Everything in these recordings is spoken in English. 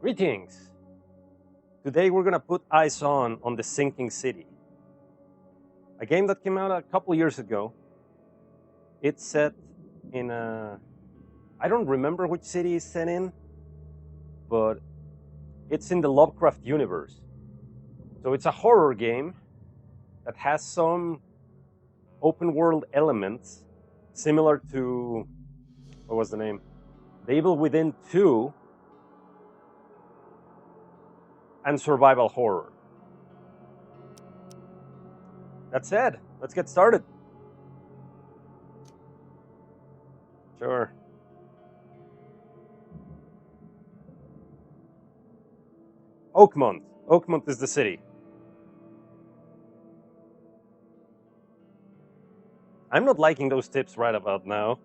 Greetings! Today we're gonna put eyes on The Sinking City, a game that came out a couple years ago. It's set in I don't remember which city it's set in, but it's in the Lovecraft universe. So it's a horror game that has some open world elements similar to, what was the name? The Evil Within 2 and survival horror. That said, let's get started. Sure. Oakmont. Oakmont is the city. I'm not liking those tips right about now.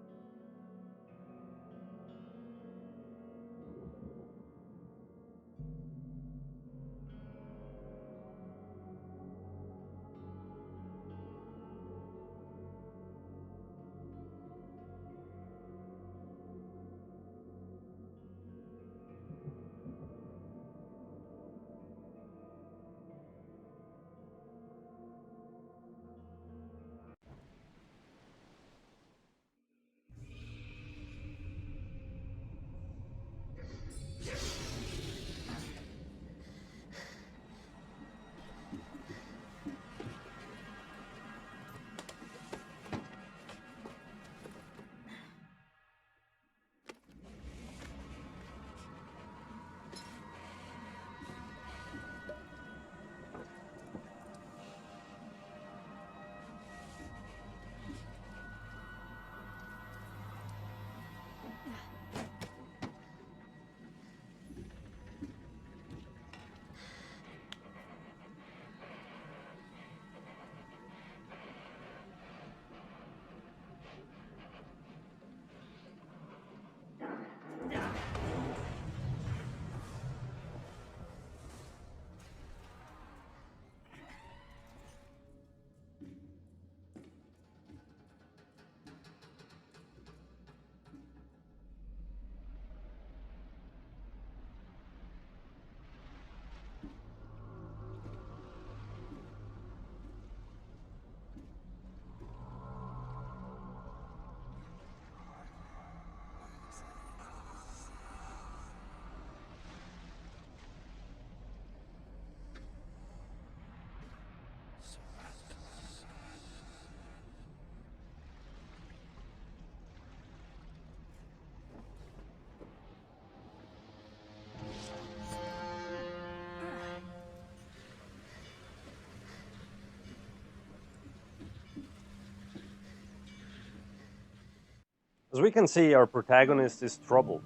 As we can see, our protagonist is troubled,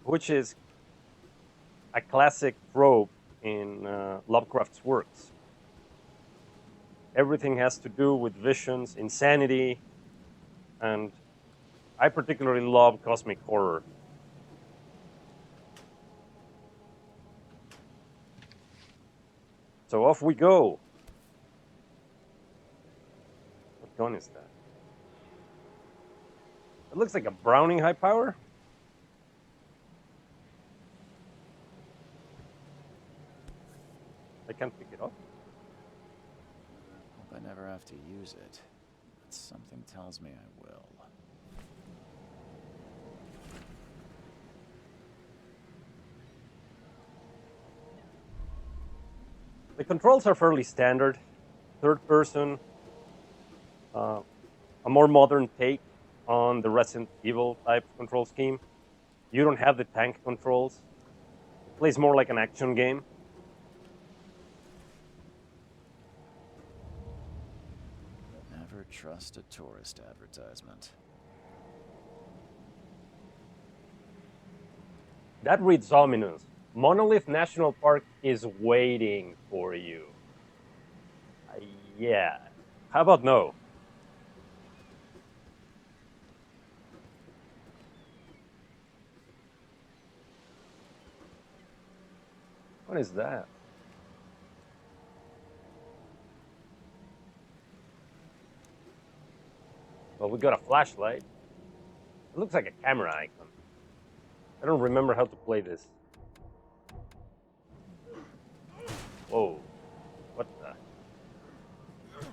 which is a classic trope in Lovecraft's works. Everything has to do with visions, insanity, and I particularly love cosmic horror. So off we go. What gun is that? It looks like a Browning high power. I can't pick it up. Hope I never have to use it, but something tells me I will. The controls are fairly standard. Third person, a more modern take on the Resident Evil type control scheme. You don't have the tank controls. It plays more like an action game. Never trust a tourist advertisement. That reads ominous. Monolith National Park is waiting for you. Yeah. How about no? What is that? Well, we got a flashlight. It looks like a camera icon. I don't remember how to play this. Whoa. What the?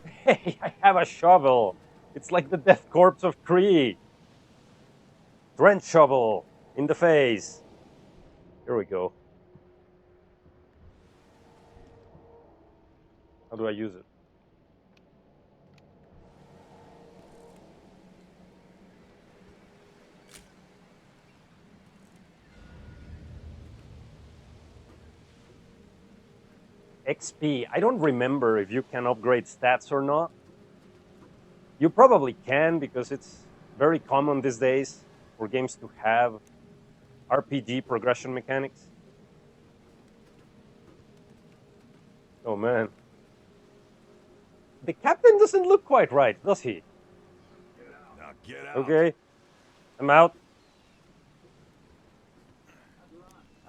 Hey, I have a shovel. It's like the death corpse of Kree. Trench shovel in the face. Here we go. How do I use it? XP. I don't remember if you can upgrade stats or not. You probably can because it's very common these days for games to have RPG progression mechanics. Oh man. The captain doesn't look quite right, does he? Now get out. Okay. I'm out.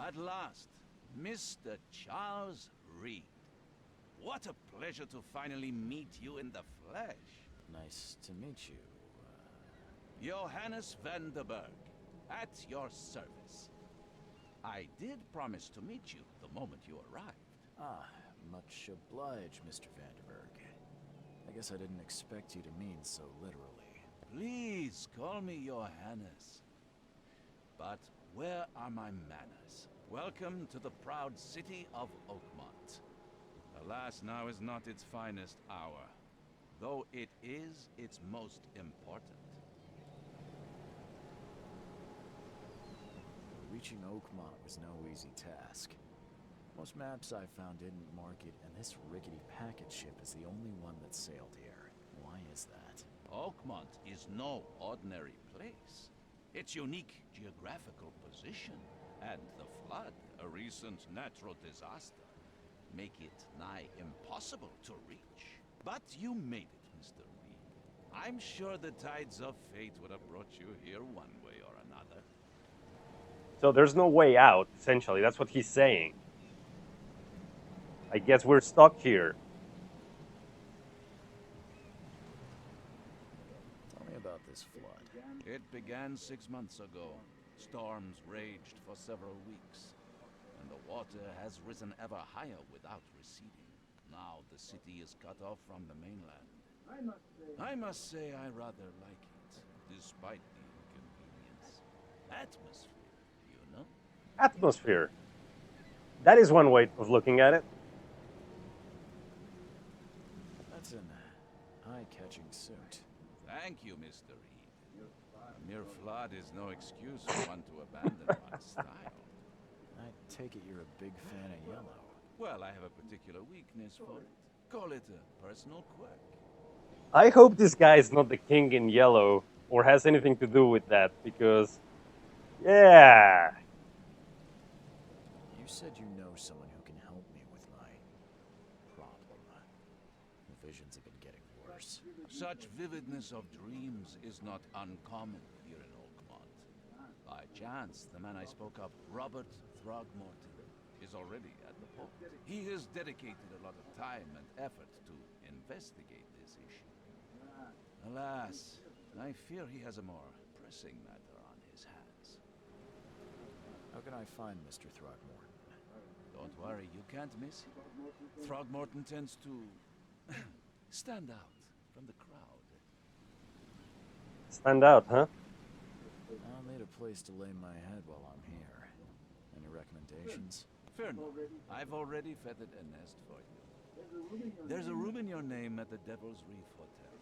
At last, Mr. Charles Reed. What a pleasure to finally meet you in the flesh. Nice to meet you. Johannes van der Berg, at your service. I did promise to meet you the moment you arrived. Ah, much obliged, Mr. Vanderberg. I guess I didn't expect you to mean so literally. Please call me Johannes. But where are my manners? Welcome to the proud city of Oakmont. Alas, now is not its finest hour, though it is its most important. Reaching Oakmont was no easy task. Most maps I found didn't mark it, and this rickety packet ship is the only one that sailed here. Why is that? Oakmont is no ordinary place. Its unique geographical position and the flood, a recent natural disaster, make it nigh impossible to reach. But you made it, Mr. Reed. I'm sure the tides of fate would have brought you here one way or another. So there's no way out, essentially. That's what he's saying. I guess we're stuck here. Tell me about this flood. It began 6 months ago. Storms raged for several weeks, and the water has risen ever higher without receding. Now the city is cut off from the mainland. I must say I rather like it, despite the inconvenience. Atmosphere, you know? Atmosphere. That is one way of looking at it. That's an eye-catching suit. Thank you, Mr. Reed. A mere flood is no excuse for one to abandon one's style. I take it you're a big fan of yellow. Well, I have a particular weakness for it. Call it a personal quirk. I hope this guy is not the king in yellow or has anything to do with that because, yeah. You said you know someone who can help me with my problem. The visions have been getting worse. Such vividness of dreams is not uncommon here in Oakmont. By chance, the man I spoke of, Robert Throgmorton, is already at the port. He has dedicated a lot of time and effort to investigate this issue. Alas, I fear he has a more pressing matter on his hands. How can I find Mr. Throgmorton? Don't worry, you can't miss him. Throgmorton tends to stand out from the crowd. Stand out, huh? I'll need a place to lay my head while I'm here. Any recommendations? Fair enough. I've already feathered a nest for you. There's a room in your name at the Devil's Reef Hotel.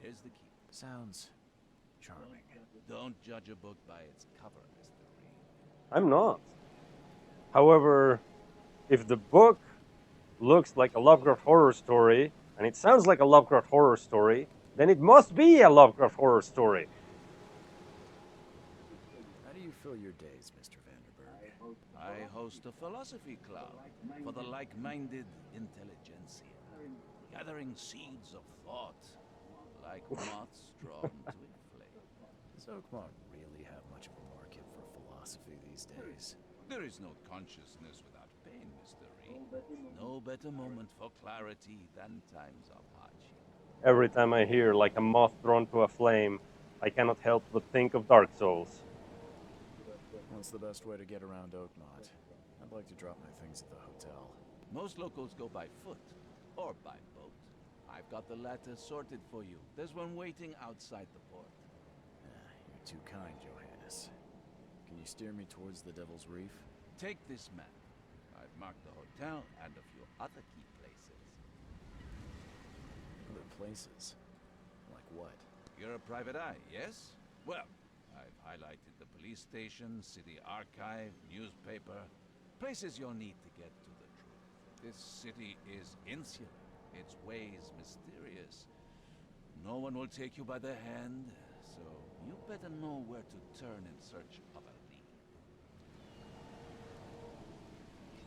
Here's the key. Sounds charming. Don't judge a book by its cover, Mr. Reed. I'm not. However, if the book looks like a Lovecraft horror story, and it sounds like a Lovecraft horror story, then it must be a Lovecraft horror story. How do you fill your days, Mr. Vanderberg? I host a philosophy club for the like-minded intelligentsia, gathering seeds of thought like moths drawn to a flame. Does Oakmont really have much of a market for philosophy these days? There is no consciousness without pain, Mr. Reed. No better moment for clarity than times of hardship. Every time I hear like a moth drawn to a flame, I cannot help but think of Dark Souls. What's the best way to get around Oakmont? I'd like to drop my things at the hotel. Most locals go by foot or by boat. I've got the latter sorted for you. There's one waiting outside the port. You're too kind, Johannes. Can you steer me towards the Devil's Reef? Take this map. I've marked the hotel and a few other key places. Other places? Like what? You're a private eye, yes? Well, I've highlighted the police station, city archive, newspaper. Places you'll need to get to the truth. This city is insular. Its ways mysterious. No one will take you by the hand, so you better know where to turn in search of a lead.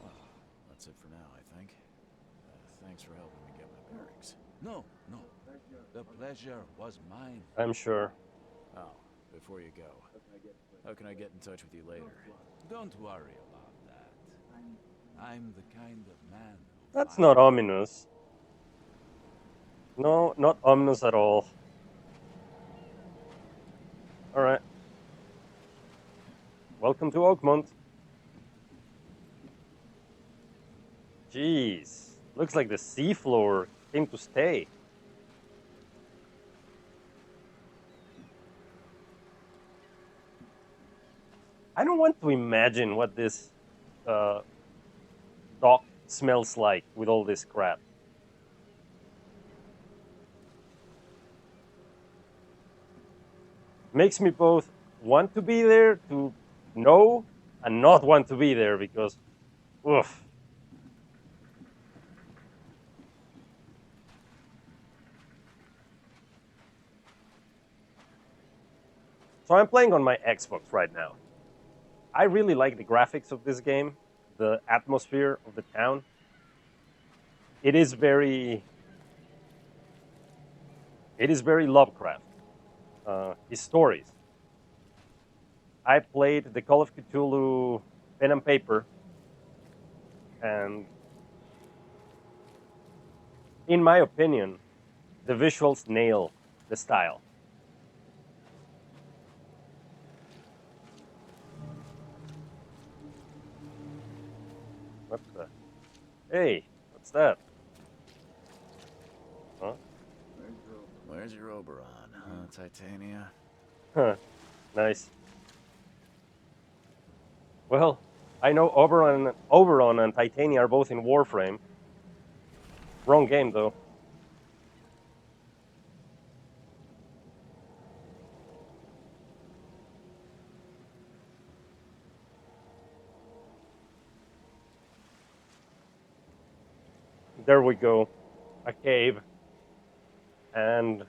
Well, that's it for now, I think. Thanks for helping me get my bearings. No. The pleasure was mine. I'm sure. Oh, before you go, how can I get in touch with you later? Don't worry about that. I'm the kind of man who That's finds- not ominous. No, not ominous at all. Alright. Welcome to Oakmont. Jeez. Looks like the seafloor came to stay. I don't want to imagine what this dock smells like with all this crap. Makes me both want to be there to know and not want to be there because, oof. So I'm playing on my Xbox right now. I really like the graphics of this game, the atmosphere of the town. It is very Lovecraft. His stories. I played the Call of Cthulhu pen and paper, and in my opinion, the visuals nail the style. What the? Hey, what's that? Huh? Where's your Oberon, huh, Titania? Huh. Nice. Well, I know Oberon and Titania are both in Warframe. Wrong game, though. There we go. A cave. And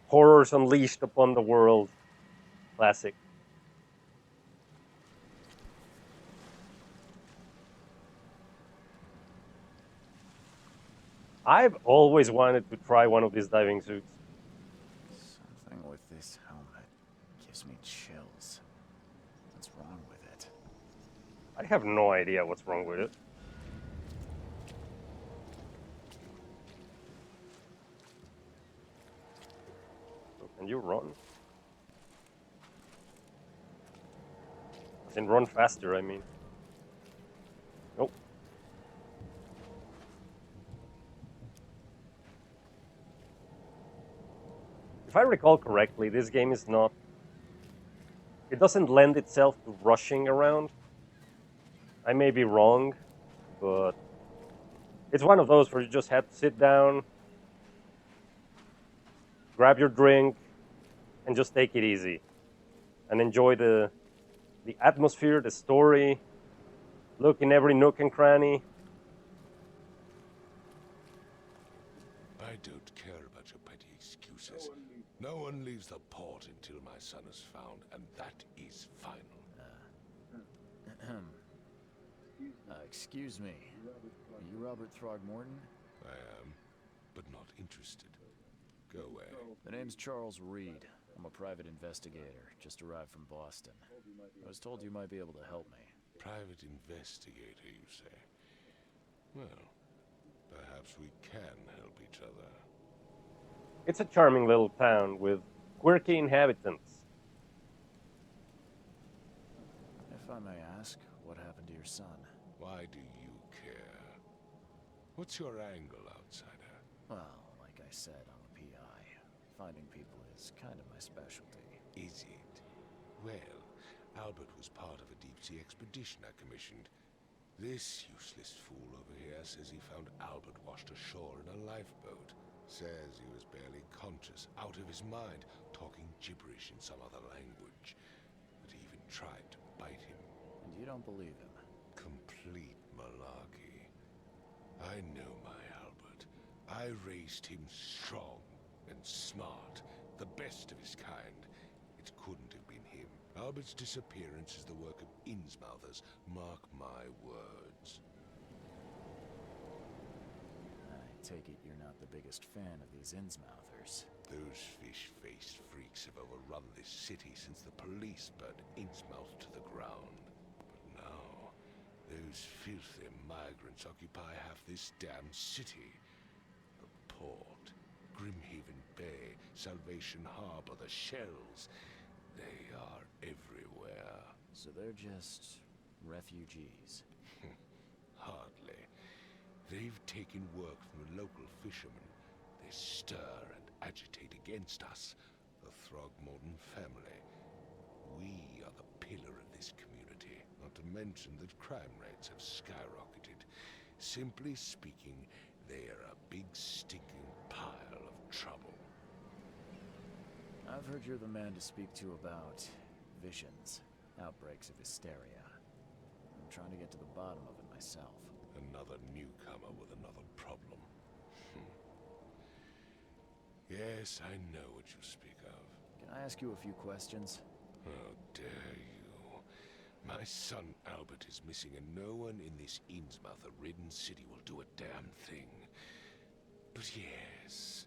horrors unleashed upon the world. Classic. I've always wanted to try one of these diving suits. Something with this helmet gives me chills. What's wrong with it? I have no idea what's wrong with it. So can you run? As in run faster, I mean. Nope. If I recall correctly, this game is not... It doesn't lend itself to rushing around. I may be wrong, but it's one of those where you just have to sit down, grab your drink, and just take it easy. And enjoy the atmosphere, the story, look in every nook and cranny. I don't care about your petty excuses. No one leaves the port until my son is found, and that is final. Excuse me. Are you Robert Throgmorton? I am, but not interested. Go away. The name's Charles Reed. I'm a private investigator, just arrived from Boston. I was told you might be able to help me. Private investigator, you say? Well, perhaps we can help each other. It's a charming little town with quirky inhabitants. If I may ask, what happened to your son? Why do you care? What's your angle, outsider? Well, like I said, I'm a PI. Finding people is kind of my specialty. Is it? Well, Albert was part of a deep-sea expedition I commissioned. This useless fool over here says he found Albert washed ashore in a lifeboat. Says he was barely conscious, out of his mind, talking gibberish in some other language. That he even tried to bite him. And you don't believe him? Complete malarkey. I know my Albert. I raised him strong and smart, the best of his kind. It couldn't have been him. Albert's disappearance is the work of Innsmouthers. Mark my words. I take it you're not the biggest fan of these Innsmouthers. Those fish-faced freaks have overrun this city since the police burned Innsmouth to the ground. But now, those filthy migrants occupy half this damn city. The port, Grimhaven Bay, Salvation Harbor, the shells. They are everywhere. So they're just refugees. Hardly. They've taken work from the local fishermen. They stir and agitate against us, the Throgmorton family. We are the pillar of this community, not to mention that crime rates have skyrocketed. Simply speaking, they are a big stinking pile of trouble. I've heard you're the man to speak to about visions, outbreaks of hysteria. I'm trying to get to the bottom of it myself. Another newcomer with another problem. Yes, I know what you speak of. Can I ask you a few questions? How dare you? My son Albert is missing, and no one in this Innsmouth-ridden city will do a damn thing. But yes,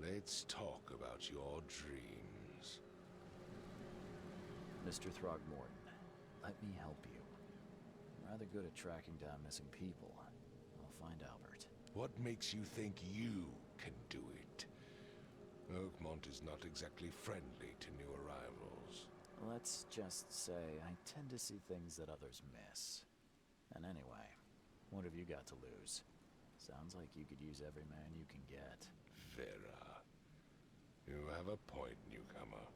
let's talk about your dreams. Mr. Throgmorton, let me help you. I'm rather good at tracking down missing people. I'll find Albert. What makes you think you can do it? Oakmont is not exactly friendly to new arrivals. Let's just say I tend to see things that others miss. And anyway, what have you got to lose? Sounds like you could use every man you can get. Vera. You have a point, newcomer.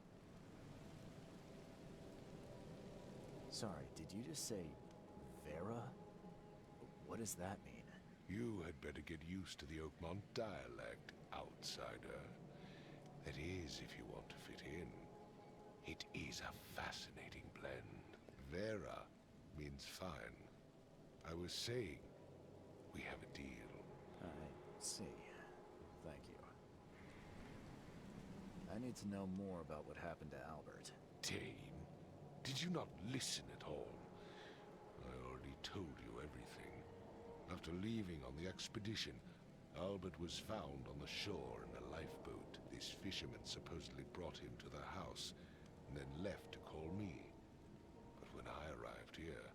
Sorry, did you just say Vera? What does that mean? You had better get used to the Oakmont dialect, outsider. That is, if you want to fit in. It is a fascinating blend. Vera means fine. I was saying, we have a deal. I see. Thank you. I need to know more about what happened to Albert. Dane, did you not listen at all? I already told you everything. After leaving on the expedition, Albert was found on the shore in a lifeboat. This fisherman supposedly brought him to the house, and then left to call me. But when I arrived here,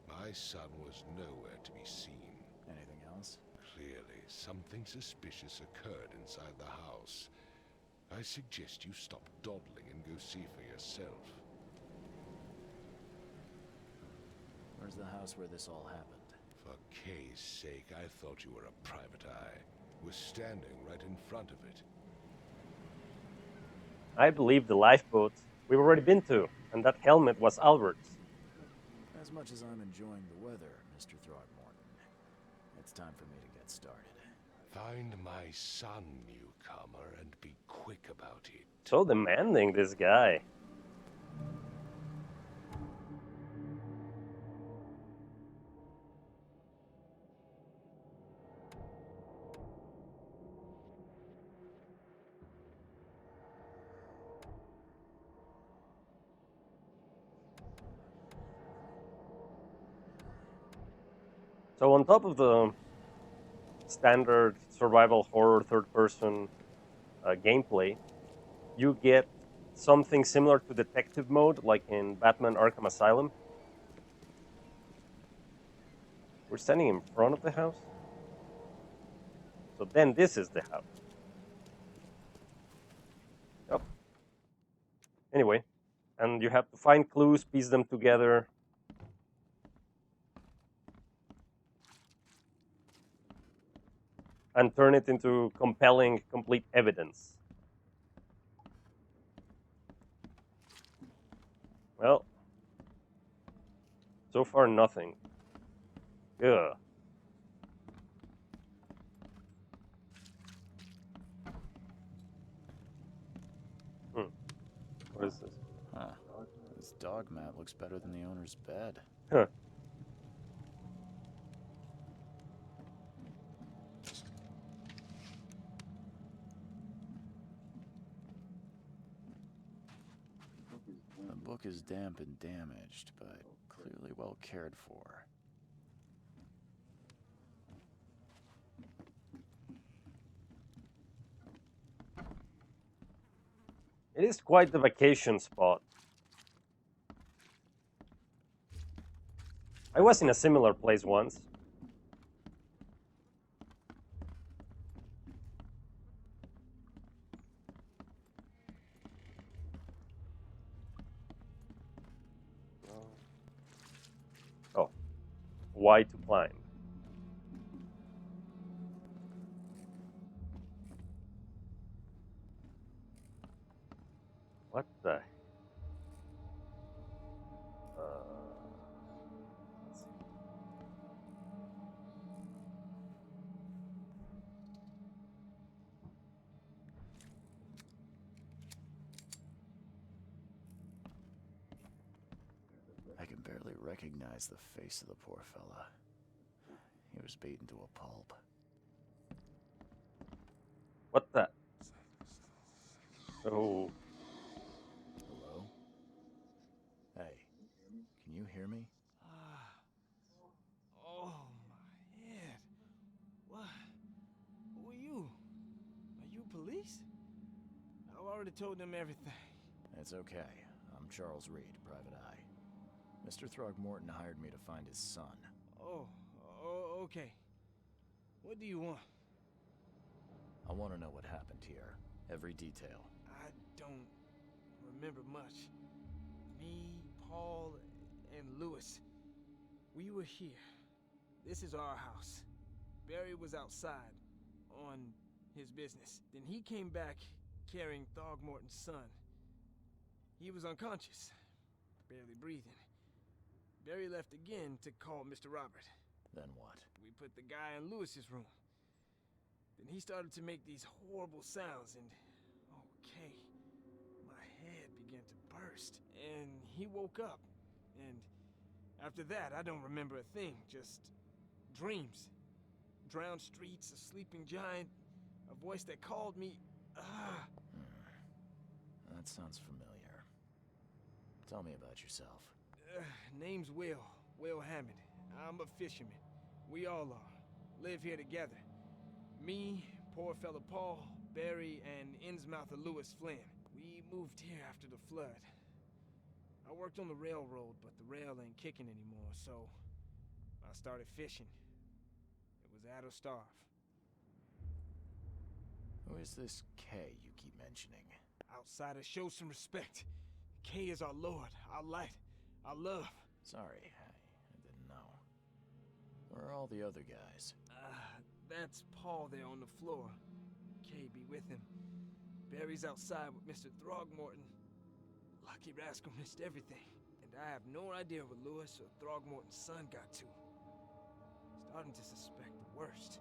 my son was nowhere to be seen. Anything else? Clearly, something suspicious occurred inside the house. I suggest you stop dawdling and go see for yourself. Where's the house where this all happened? For Kay's sake, I thought you were a private eye. Was standing right in front of it. I believe the lifeboat we've already been to, and that helmet was Albert's. As much as I'm enjoying the weather, Mr. Throgmorton, it's time for me to get started. Find my son, newcomer, and be quick about it. So demanding, this guy. So on top of the standard survival horror third-person gameplay, you get something similar to detective mode, like in Batman Arkham Asylum. We're standing in front of the house. So then this is the house. Yep. Anyway, and you have to find clues, piece them together. And turn it into compelling, complete evidence. Well, so far nothing. Ugh. What is this? Huh. This dog mat looks better than the owner's bed. Huh. The book is damp and damaged, but clearly well cared for. It is quite the vacation spot. I was in a similar place once. Oh, why to climb? What the? Let's see. I can barely recognize the face of the poor fella. He was beaten to a pulp. What the? Oh. Hello? Hey, can you hear me? Oh, my head. What? Who are you? Are you police? I've already told them everything. It's okay. I'm Charles Reed, Private Eye. Mr. Throgmorton hired me to find his son. Oh, okay. What do you want? I want to know what happened here. Every detail. I don't remember much. Me, Paul, and Lewis. We were here. This is our house. Barry was outside on his business. Then he came back carrying Throgmorton's son. He was unconscious, barely breathing. Barry left again to call Mr. Robert. Then what? We put the guy in Lewis's room. Then he started to make these horrible sounds and... Okay, my head began to burst. And he woke up. And after that, I don't remember a thing. Just dreams. Drowned streets, a sleeping giant, a voice that called me... That sounds familiar. Tell me about yourself. Name's Will Hammond. I'm a fisherman. We all are. Live here together. Me, poor fella Paul, Barry, and Innsmouther Lewis Flynn. We moved here after the flood. I worked on the railroad, but the rail ain't kicking anymore, so I started fishing. It was at or starve. Who is this K you keep mentioning? Outsiders, show some respect. K is our lord, our light, our love. Sorry, I didn't know. Where are all the other guys? That's Paul there on the floor. K be with him. Barry's outside with Mr. Throgmorton. Lucky rascal missed everything. And I have no idea what Lewis or Throgmorton's son got to. Starting to suspect the worst.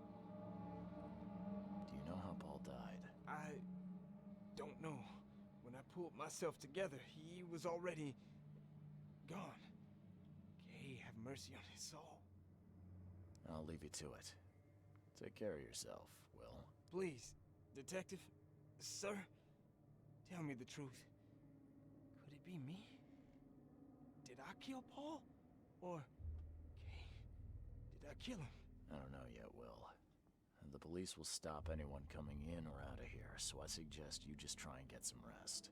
Do you know how Paul died? I don't know. When I pulled myself together, he was already gone. K have mercy on his soul. I'll leave you to it. Take care of yourself, Will. Please, detective, sir, tell me the truth. Could it be me? Did I kill Paul? Or K? Did I kill him? I don't know yet, Will. The police will stop anyone coming in or out of here, so I suggest you just try and get some rest.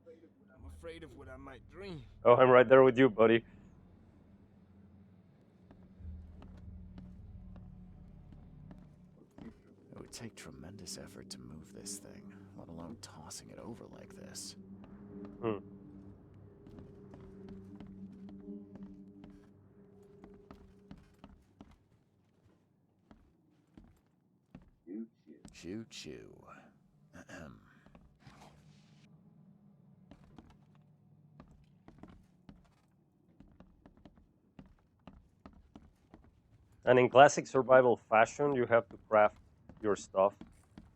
I'm afraid of what I might dream. Oh, I'm right there with you, buddy. It would take tremendous effort to move this thing, let alone tossing it over like this. Hmm. Choo choo. Ahem. And in classic survival fashion, you have to craft your stuff.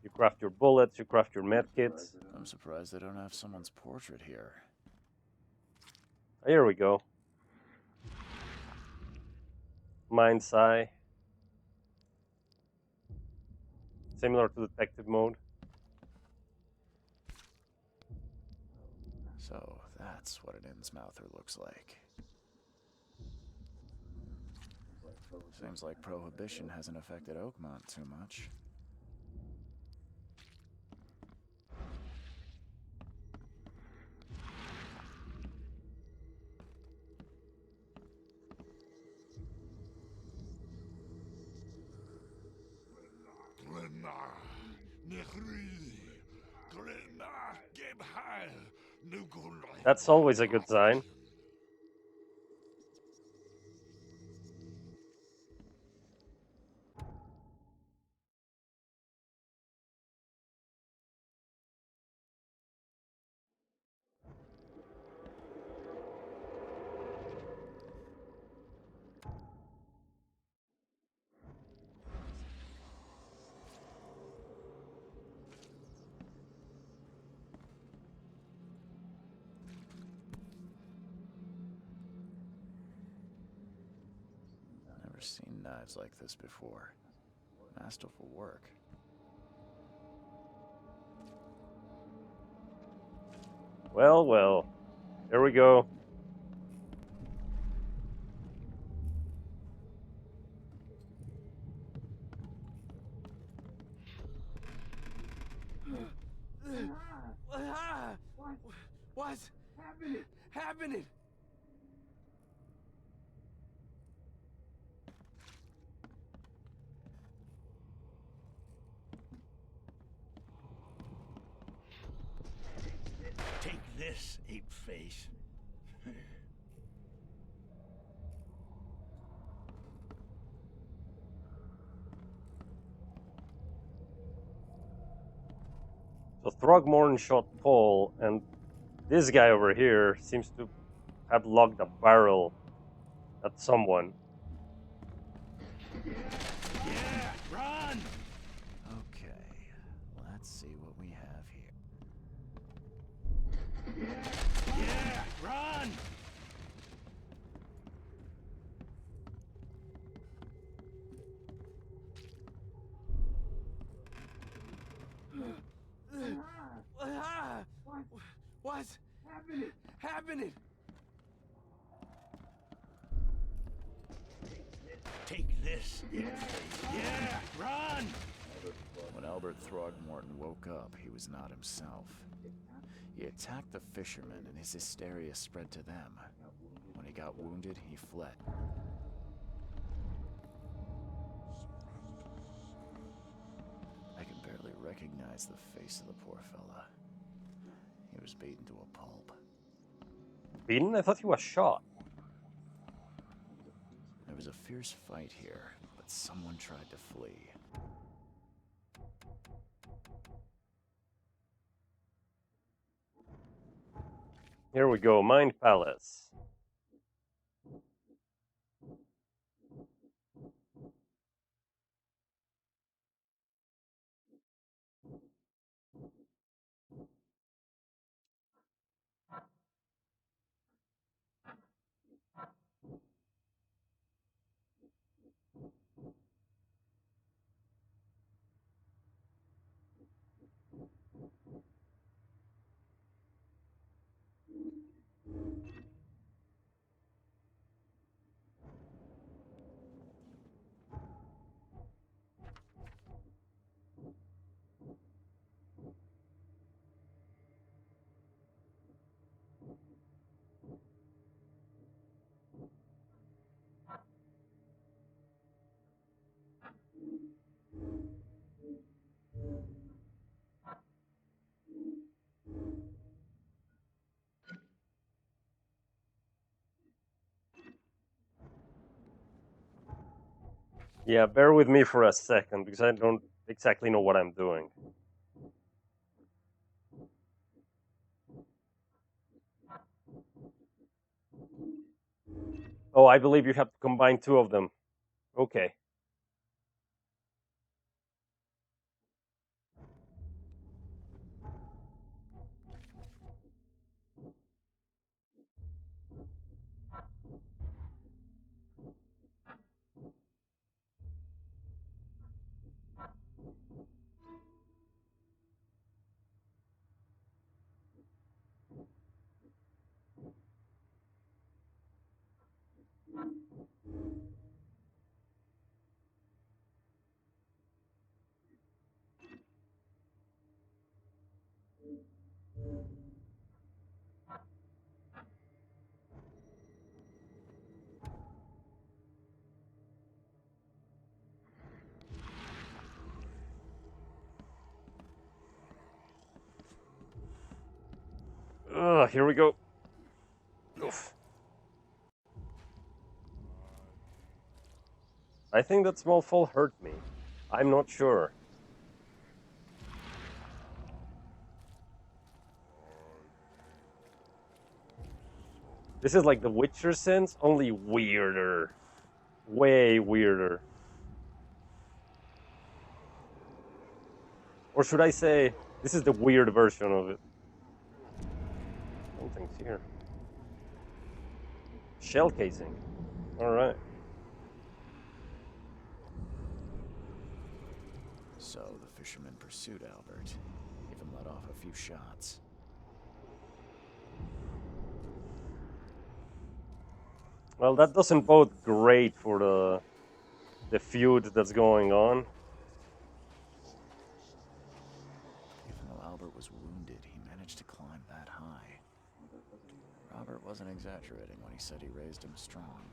You craft your bullets, you craft your medkits. I'm surprised they don't have someone's portrait here. Here we go. Mind's Eye. Similar to detective mode. So that's what an Innsmouther looks like. Seems like Prohibition hasn't affected Oakmont too much. That's always a good sign. Never seen knives like this before. Masterful work. Well, well. Here we go. What's happening? Take this, ape face. So Throgmorton shot Paul, and this guy over here seems to have logged a barrel at someone. Yeah, run! Okay, let's see what we have here. Yeah, run! What's happening? Take this, ape face. Yeah, run! When Albert Throgmorton woke up, he was not himself. He attacked the fishermen, and his hysteria spread to them. When he got wounded, he fled. I can barely recognize the face of the poor fella. He was beaten to a pulp. Beaten? I thought he was shot. There was a fierce fight here, but someone tried to flee. Here we go, Mind Palace. Yeah, bear with me for a second because I don't exactly know what I'm doing. Oh, I believe you have to combine two of them. Okay. Ugh, here we go. Oof. I think that small fall hurt me. I'm not sure. This is like the Witcher sense, only weirder. Way weirder. Or should I say, this is the weird version of it. Something's here. Shell casing. Alright. So the fisherman pursued Albert, even let off a few shots. Well, that doesn't bode great for the feud that's going on. Even though Albert was wounded, he managed to climb that high. Robert wasn't exaggerating when he said he raised him strong.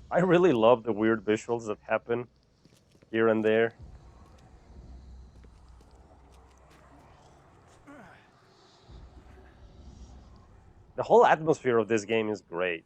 I really love the weird visuals that happen here and there. The whole atmosphere of this game is great.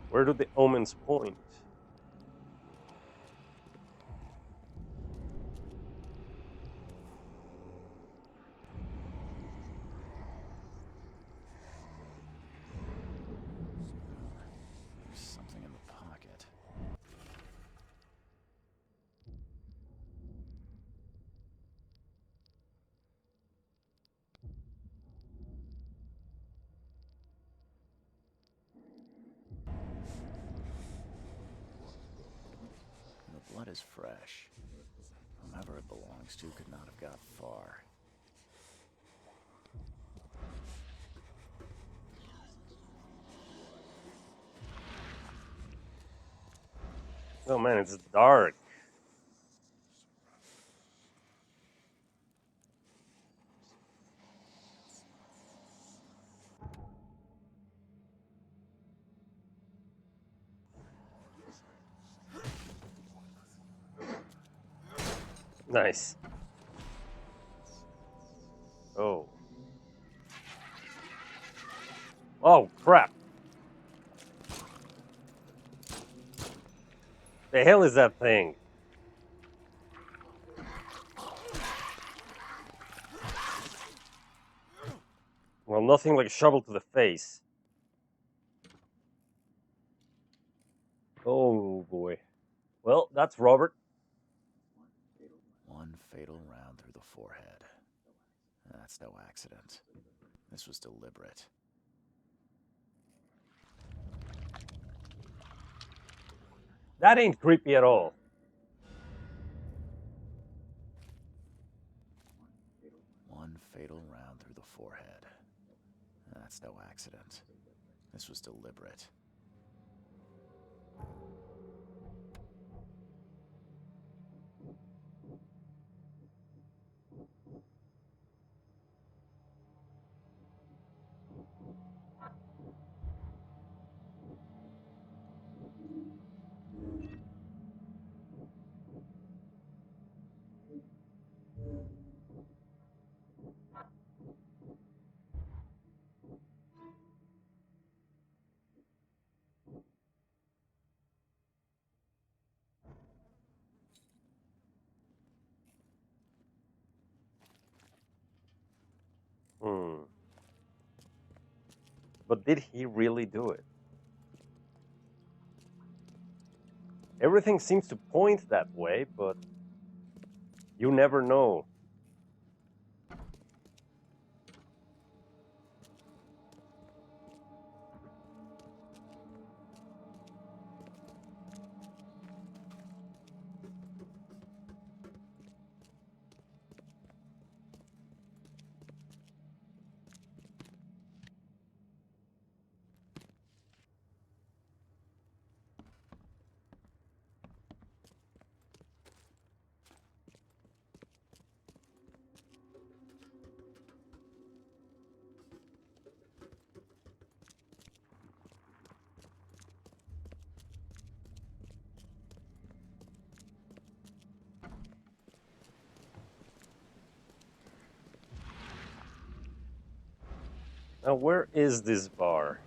Where do the omens point? There's something in the pocket. The blood is fresh. Whomever it belongs to could not have got far. Oh man, it's dark. Nice. Oh. Oh, crap. The hell is that thing? Well, nothing like a shovel to the face. Oh boy. Well, that's Robert. One fatal round through the forehead. That's no accident. This was deliberate. That ain't creepy at all. One fatal round through the forehead. That's no accident. This was deliberate. But did he really do it? Everything seems to point that way, but you never know. Now, where is this bar?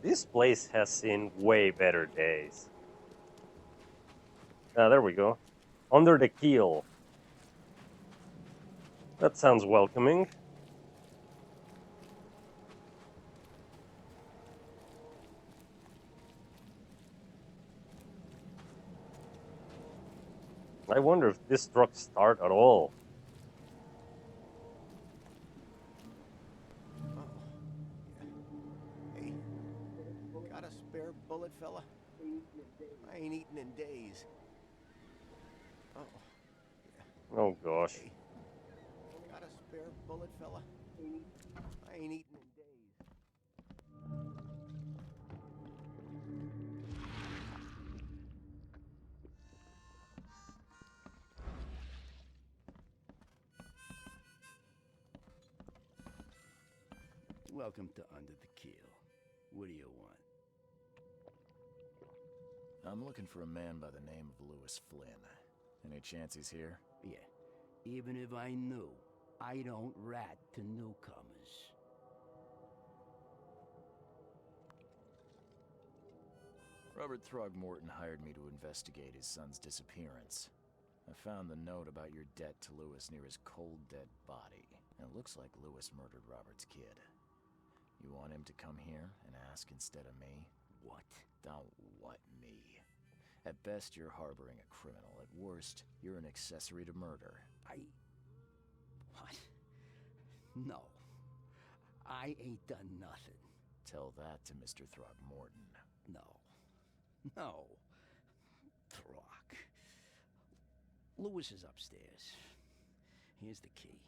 This place has seen way better days. Ah, there we go. Under the keel. That sounds welcoming. I wonder if this truck start at all. Hey, got a spare bullet, fella? I ain't eaten in days. Oh gosh. Hey, got a spare bullet, fella? I ain't eaten in days. Welcome to Under the Keel. What do you want? I'm looking for a man by the name of Lewis Flynn. Any chance he's here? Yeah, even if I knew, I don't rat to newcomers. Robert Throgmorton hired me to investigate his son's disappearance. I found the note about your debt to Lewis near his cold, dead body. And it looks like Lewis murdered Robert's kid. You want him to come here and ask instead of me? What? Don't what me. At best, you're harboring a criminal. At worst, you're an accessory to murder. What? No. I ain't done nothing. Tell that to Mr. Throgmorton. No. No. Throg. Lewis is upstairs. Here's the key.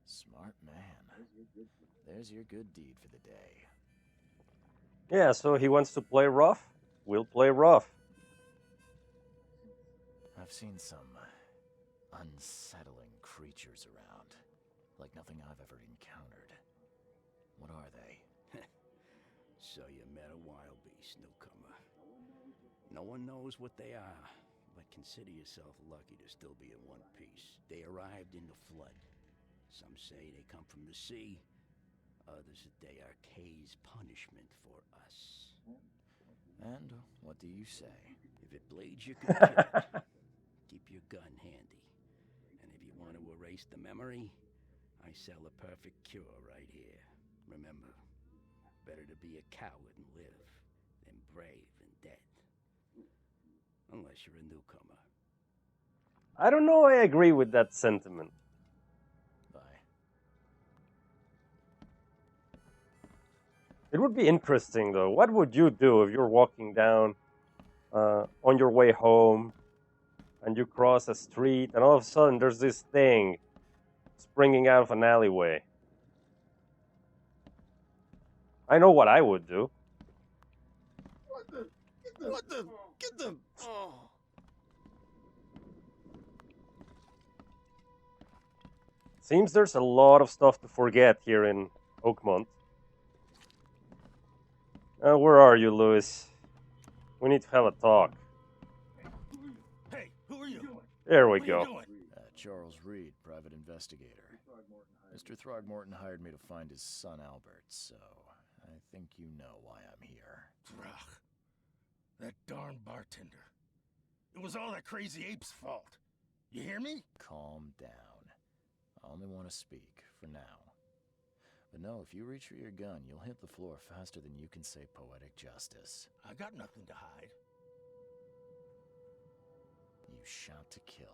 Smart man. There's your good deed for the day. Yeah, so he wants to play rough? We'll play rough. I've seen some unsettling creatures around, like nothing I've ever encountered. What are they? So you met a wild beast, newcomer. No one knows what they are, but consider yourself lucky to still be in one piece. They arrived in the flood. Some say they come from the sea. Others that they are Kay's punishment for us. And what do you say? If it bleeds, you can kill it. Keep your gun handy. And if you want to erase the memory, I sell a perfect cure right here. Remember, better to be a coward and live than brave and dead. Unless you're a newcomer. I don't know I agree with that sentiment. Bye. It would be interesting, though. What would you do if you're walking down on your way home and you cross a street and all of a sudden there's this thing springing out of an alleyway? I know what I would do. Get them! Oh. Seems there's a lot of stuff to forget here in Oakmont. Where are you, Lewis? We need to have a talk. Hey, who are you? There we What are go. you doing? Charles Reed, private investigator. Mr. Throgmorton hired me to find his son Albert, so I think you know why I'm here. Throg. That darn bartender. It was all that crazy ape's fault. You hear me? Calm down. I only want to speak, for now. But no, if you reach for your gun, you'll hit the floor faster than you can say poetic justice. I got nothing to hide. You shot to kill.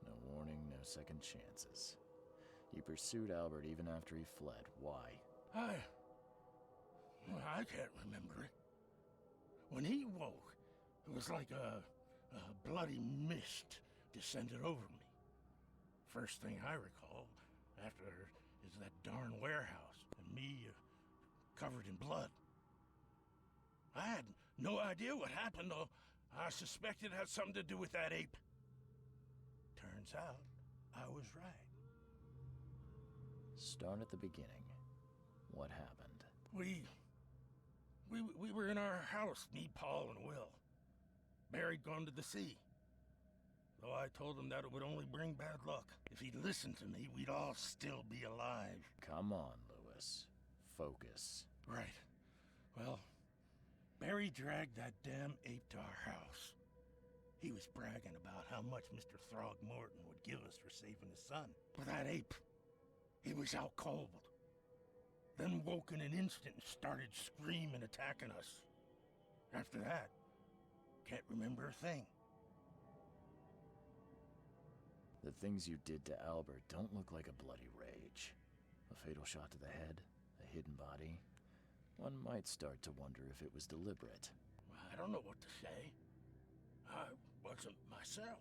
No warning, no second chances. You pursued Albert even after he fled. Why? I can't remember it. When he woke, it was like a bloody mist descended over me. First thing I recall after is that darn warehouse and me covered in blood. I had no idea what happened, though. I suspected it had something to do with that ape. Turns out, I was right. Start at the beginning. What happened? We were in our house, me, Paul, and Will. Barry'd gone to the sea. Though I told him that it would only bring bad luck. If he'd listened to me, we'd all still be alive. Come on, Lewis. Focus. Right. Well, Barry dragged that damn ape to our house. He was bragging about how much Mr. Throgmorton would give us for saving his son. But that ape, he was out cold. Then woke in an instant and started screaming, attacking us. After that, can't remember a thing. The things you did to Albert don't look like a bloody rage. A fatal shot to the head, a hidden body. One might start to wonder if it was deliberate. I don't know what to say. I wasn't myself.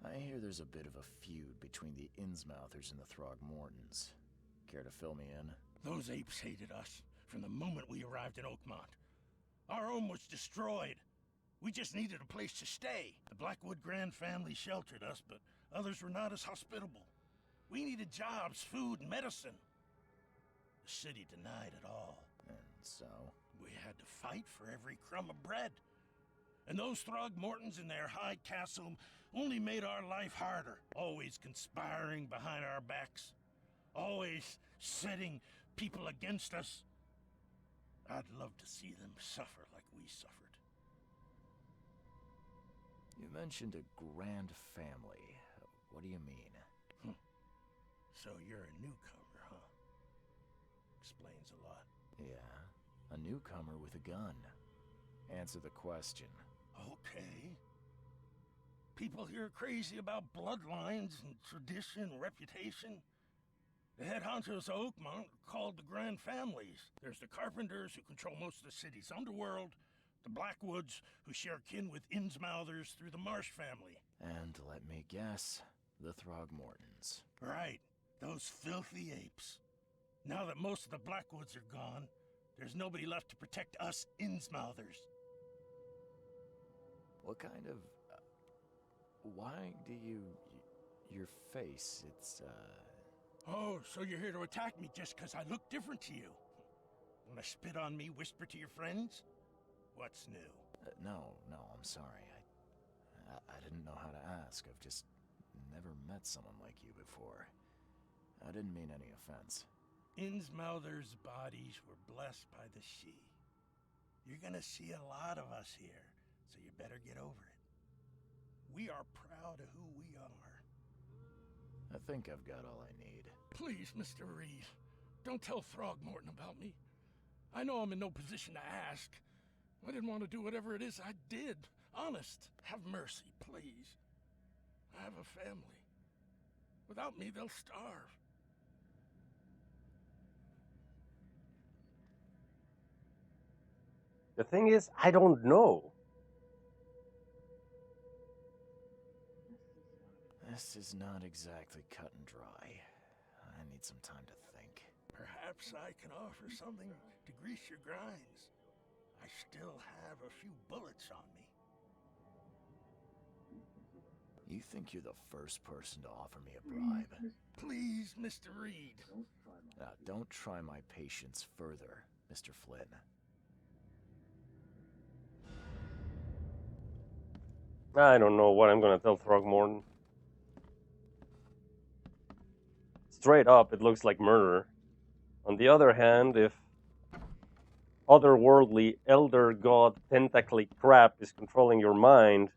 I hear there's a bit of a feud between the Innsmouthers and the Throgmortons. Care to fill me in? Those apes hated us from the moment we arrived in Oakmont. Our home was destroyed. We just needed a place to stay. The Blackwood Grand family sheltered us, but others were not as hospitable. We needed jobs, food, and medicine. The city denied it all. And so? We had to fight for every crumb of bread. And those Throgmortons in their high castle only made our life harder. Always conspiring behind our backs. Always setting people against us. I'd love to see them suffer like we suffered. You mentioned a grand family. What do you mean? So you're a newcomer, huh? Explains a lot. Yeah, a newcomer with a gun. Answer the question. Okay. People here are crazy about bloodlines and tradition and reputation. The head honchos of Oakmont are called the Grand Families. There's the Carpenters, who control most of the city's underworld, the Blackwoods, who share kin with Innsmouthers through the Marsh family. And let me guess, the Throgmortons. Right, those filthy apes. Now that most of the Blackwoods are gone, there's nobody left to protect us Innsmouthers. What kind of... why do you... your face, it's, Oh, so you're here to attack me just because I look different to you? Want to spit on me, whisper to your friends? What's new? No, I'm sorry. I didn't know how to ask. I've just never met someone like you before. I didn't mean any offense. Innsmouthers' bodies were blessed by the she. You're gonna see a lot of us here, so you better get over it. We are proud of who we are. I think I've got all I need. Please, Mr. Reed, don't tell Throgmorton about me. I know I'm in no position to ask. I didn't want to do whatever it is I did. Honest, have mercy, please. I have a family. Without me, they'll starve. The thing is, I don't know. This is not exactly cut and dry. I need some time to think. Perhaps I can offer something to grease your grinds. I still have a few bullets on me. You think you're the first person to offer me a bribe? Please, Mr. Reed. Don't try my patience further, Mr. Flynn. I don't know what I'm gonna tell Throgmorton. Straight up, it looks like murder. On the other hand, if otherworldly elder god tentacly crap is controlling your mind,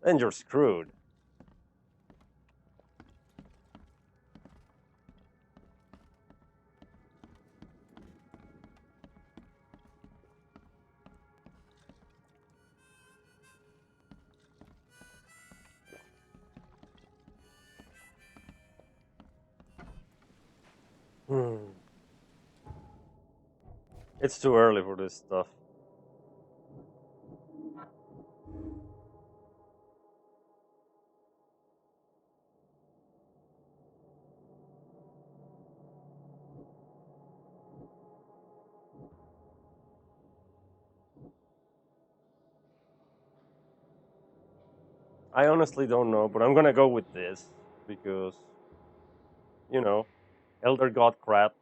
then you're screwed. It's too early for this stuff. I honestly don't know, but I'm gonna go with this because, you know, elder god crap.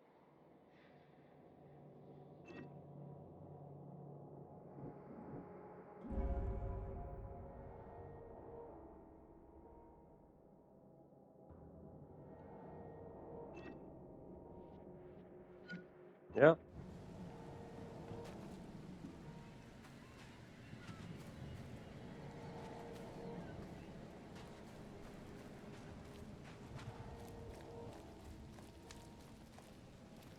Yeah.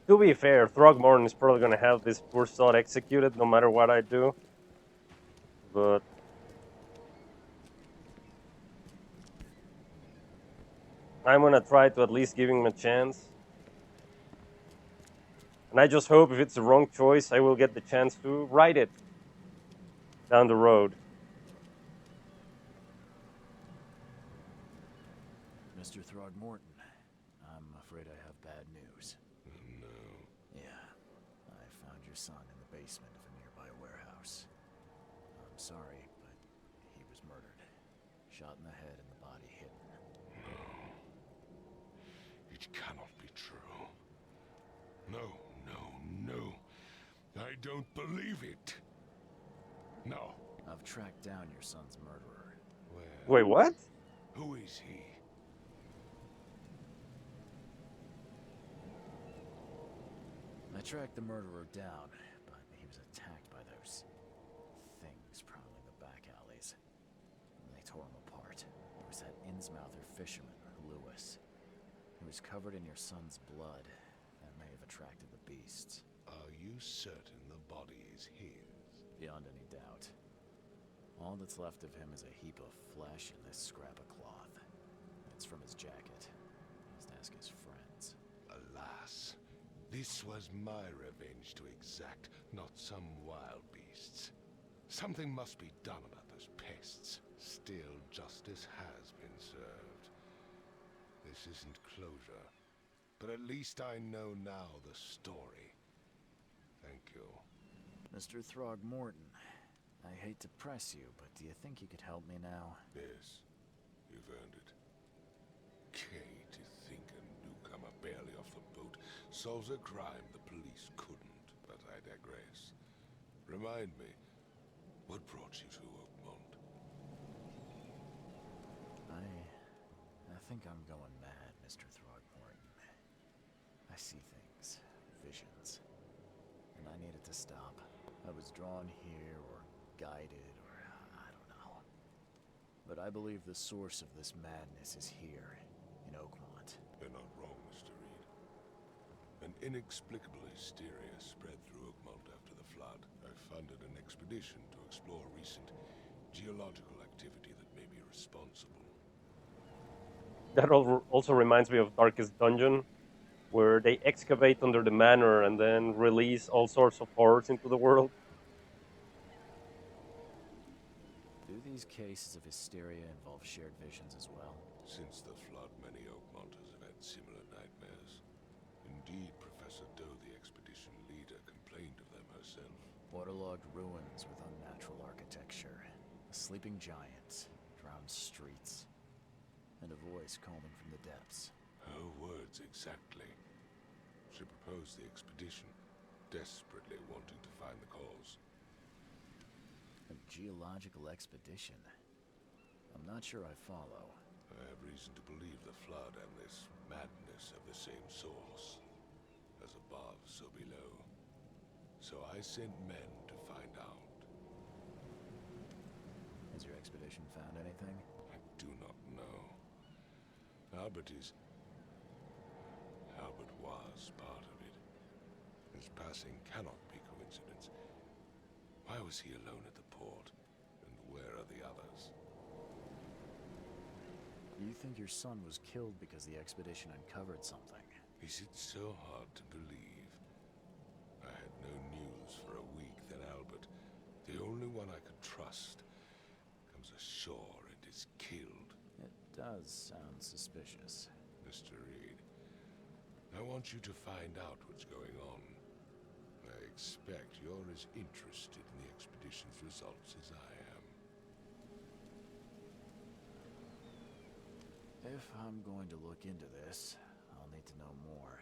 To be fair, Throgmorton is probably gonna have this poor sod executed no matter what I do. But I'm gonna try to at least give him a chance. And I just hope if it's the wrong choice, I will get the chance to right it down the road. Mr. Throgmorton, I'm afraid I have bad news. No. Yeah, I found your son in the basement of a nearby warehouse. I'm sorry, but he was murdered. Shot in the head and the body hidden. It cannot be true. No, no, no. I don't believe it. No. I've tracked down your son's murderer. Where? Wait, what? Who is he? I tracked the murderer down, but he was attacked by those things prowling the back alleys. And they tore him apart. There was that Innsmouther fisherman, Lewis. He was covered in your son's blood. That may have attracted the beasts. Are you certain the body is his? Beyond any doubt. All that's left of him is a heap of flesh and this scrap of cloth. It's from his jacket. Just ask his friends. Alas, this was my revenge to exact, not some wild beasts. Something must be done about those pests. Still, justice has been served. This isn't closure, but at least I know now the story. Thank you. Mr. Throgmorton, I hate to press you, but do you think you could help me now? Yes, you've earned it. Kay, to think a newcomer barely off the boat solves a crime the police couldn't, but I digress. Remind me, what brought you to Oakmont? I think I'm going mad, Mr. Throgmorton. I see things, visions, and I needed to stop. I was drawn here, or guided, or I don't know. But I believe the source of this madness is here, in Oakmont. You're not wrong, Mr. Reed. An inexplicable hysteria spread through Oakmont after the flood. I funded an expedition to explore recent geological activity that may be responsible. That also reminds me of Darkest Dungeon, where they excavate under the manor and then release all sorts of horrors into the world. Do these cases of hysteria involve shared visions as well? Since the flood, many Oakmonters have had similar nightmares. Indeed, Professor Doe, the expedition leader, complained of them herself. Waterlogged ruins with unnatural architecture, a sleeping giant, drowned streets, and a voice calling from the depths. Her words exactly. She proposed the expedition, desperately wanting to find the cause. A geological expedition? I'm not sure I follow. I have reason to believe the Flood and this madness have the same source. As above, so below. So I sent men to find out. Has your expedition found anything? I do not know. Albert was part of it. His passing cannot be coincidence. Why was he alone at the port? And where are the others? You think your son was killed because the expedition uncovered something? Is it so hard to believe? I had no news for a week, then Albert, the only one I could trust, comes ashore and is killed. It does sound suspicious. Mr. Reed, I want you to find out what's going on. I expect you're as interested in the expedition's results as I am. If I'm going to look into this, I'll need to know more.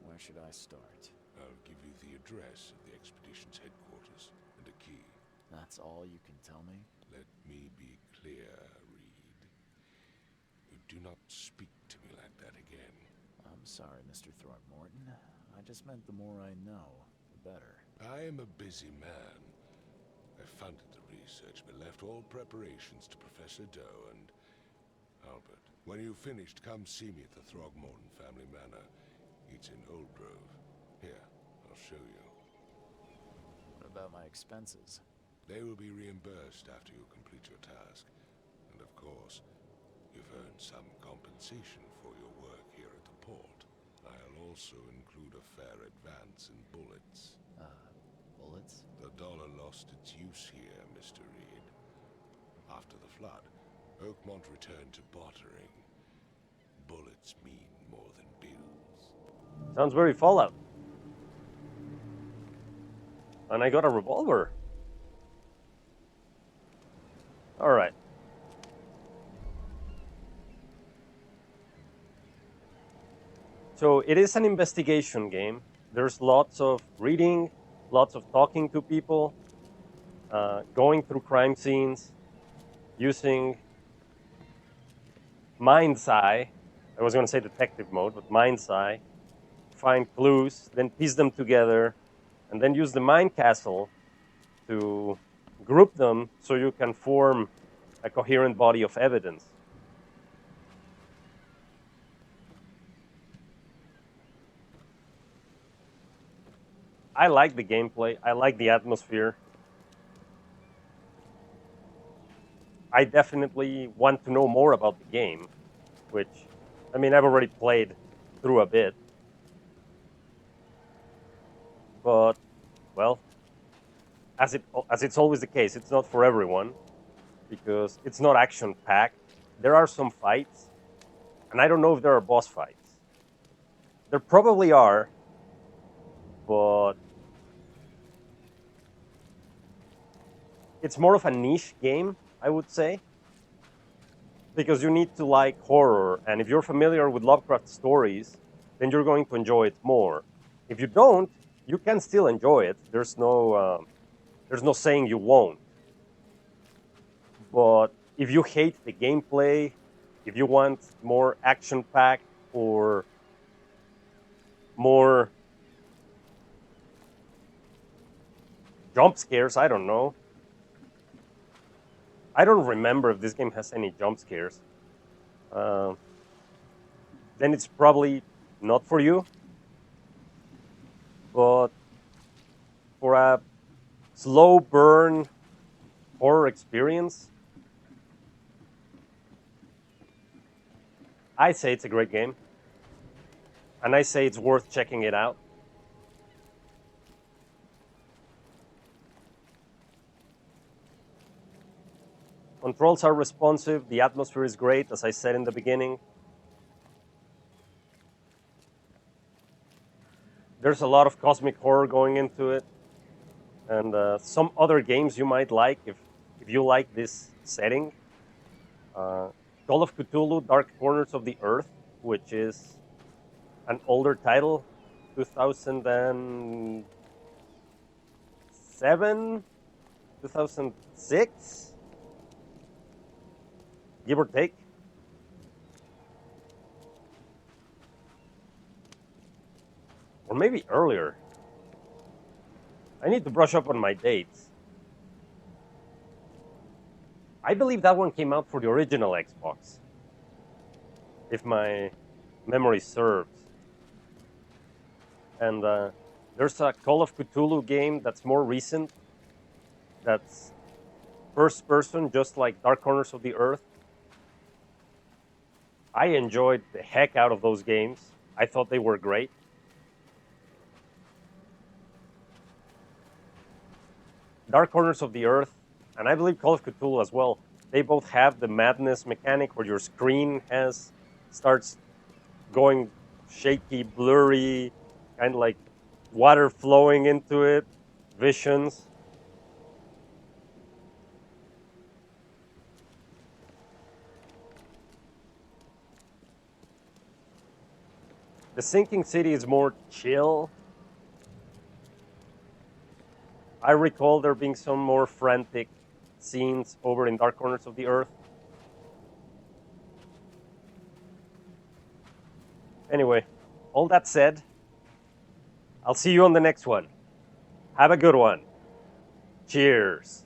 Where should I start? I'll give you the address of the expedition's headquarters and a key. That's all you can tell me? Let me be clear, Reed. You do not speak to me like that again. I'm sorry, Mr. Throgmorton. I just meant the more I know, the better. I am a busy man. I funded the research, but left all preparations to Professor Doe and Albert. When you've finished, come see me at the Throgmorton family manor. It's in Old Grove. Here, I'll show you. What about my expenses? They will be reimbursed after you complete your task. And of course, you've earned some compensation for your work here at the port. I'll also include a fair advance in bullets. Bullets? The dollar lost its use here, Mr. Reed. After the flood, Oakmont returned to bartering. Bullets mean more than bills. Sounds very Fallout. And I got a revolver. Alright. So it is an investigation game. There's lots of reading, lots of talking to people, going through crime scenes, using mind's eye. I was going to say detective mode, but mind's eye. Find clues, then piece them together, and then use the mind castle to group them so you can form a coherent body of evidence. I like the gameplay. I like the atmosphere. I definitely want to know more about the game, which, I mean, I've already played through a bit. But, well, as it's always the case, it's not for everyone, because it's not action-packed. There are some fights, and I don't know if there are boss fights. There probably are, but it's more of a niche game, I would say, because you need to like horror, and if you're familiar with Lovecraft stories, then you're going to enjoy it more. If you don't, you can still enjoy it. There's no saying you won't. But if you hate the gameplay, if you want more action-packed or more jump scares, I don't know. I don't remember if this game has any jump scares. Then it's probably not for you. But for a slow burn horror experience, I say it's a great game. And I say it's worth checking it out. Controls are responsive, the atmosphere is great, as I said in the beginning. There's a lot of cosmic horror going into it. And some other games you might like if you like this setting. Call of Cthulhu, Dark Corners of the Earth, which is an older title, 2007, 2006. give or take. Or maybe earlier. I need to brush up on my dates. I believe that one came out for the original Xbox, if my memory serves. And there's a Call of Cthulhu game that's more recent, that's first person, just like Dark Corners of the Earth. I enjoyed the heck out of those games. I thought they were great. Dark Corners of the Earth, and I believe Call of Cthulhu as well, they both have the madness mechanic where your screen starts going shaky, blurry, kind of like water flowing into it, visions. The Sinking City is more chill. I recall there being some more frantic scenes over in Dark Corners of the Earth. Anyway, all that said, I'll see you on the next one. Have a good one. Cheers.